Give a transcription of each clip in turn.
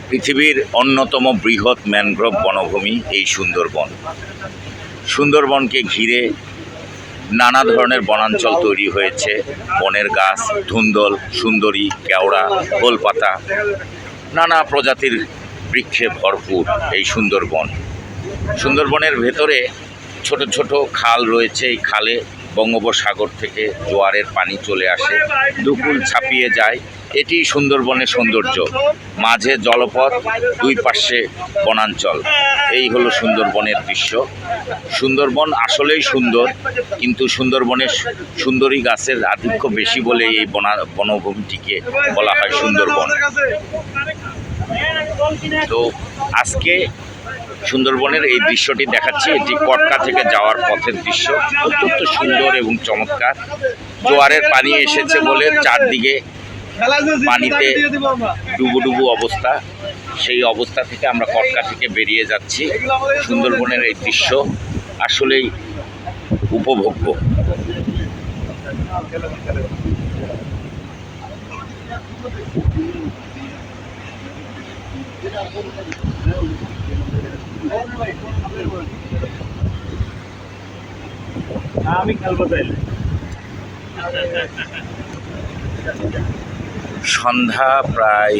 পৃথিবীর অন্যতম বৃহৎ ম্যানগ্রোভ বনভূমি এই সুন্দরবন। সুন্দরবনকে ঘিরে নানা ধরনের বনাঞ্চল তৈরি হয়েছে। বনের গাছ, ধুন্দল, সুন্দরী, কেওড়া, গোলপাতা, নানা প্রজাতির বৃক্ষে ভরপুর এই সুন্দরবন। সুন্দরবনের ভেতরে ছোট ছোট খাল রয়েছে। এই খালে বঙ্গোপসাগর থেকে জোয়ারের পানি চলে আসে, দুকুল ছাপিয়ে যায়। এটি সুন্দরবনের সৌন্দর্য। মাঝে জলপথ, দুই পাশে বনাঞ্চল। এই হলো সুন্দরবনের দৃশ্য। সুন্দরবন আসলেই সুন্দর, কিন্তু সুন্দরবনের সুন্দরী গাছের আধিক্য বেশি বলে এই বনভূমিটিকে বলা হয় সুন্দরবন। তো আজকে সুন্দরবনের এই দৃশ্যটি দেখাচ্ছি। এটি কটকা থেকে যাওয়ার পথের দৃশ্য। অত্যন্ত সুন্দর এবং চমৎকার। জোয়ারের পানি এসেছে বলে চারদিকে পানিতে ডুবুডুবু অবস্থা। সেই অবস্থা থেকে আমরা কটকা থেকে বেরিয়ে যাচ্ছি। সুন্দরবনের এই দৃশ্য আসলেই উপভোগ্য। আমি খেলবো তাইলে। সন্ধ্যা প্রায়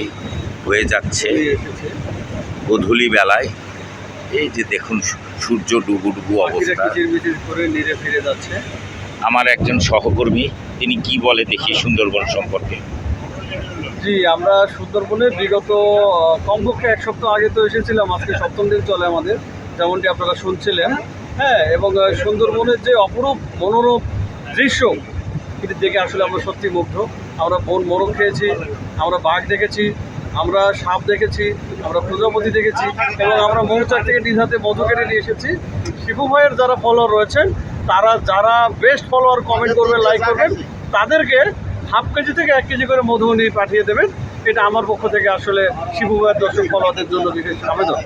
হয়ে যাচ্ছে। গোধূলি বেলায় এই যে দেখুন সূর্য ডুবুডুবু অবস্থা। আমার একজন সহকর্মী, তিনি কি বলে দেখি সুন্দরবন সম্পর্কে। জি, আমরা সুন্দরবনে বিগত কমপক্ষে 1 সপ্তাহ আগে তো এসেছিলাম। আজকে 7ম দিন চলে আমাদের, যেমনটি আপনারা শুনছিলেন। হ্যাঁ, এবং সুন্দরবনের যে অপরূপ মনোরম দৃশ্য, এটি দেখে আসলে আমরা সত্যি মুগ্ধ। আমরা বন মোরগ খেয়েছি, আমরা বাঘ দেখেছি, আমরা সাপ দেখেছি, আমরা প্রজাপতি দেখেছি, এবং আমরা মৌচাক থেকে নিজ হাতে মধু কেটে নিয়ে এসেছি। শিবু ভাইয়ের যারা ফলোয়ার রয়েছেন, তারা যারা বেস্ট ফলোয়ার কমেন্ট করবেন, লাইক করবেন, তাদেরকে হাফ কেজি থেকে 1 কেজি করে মধু নিয়ে পাঠিয়ে দেবেন। এটা আমার পক্ষ থেকে আসলে শিবু ভাইয়ের দর্শক ফলোয়ারদের জন্য বিশেষ আবেদন।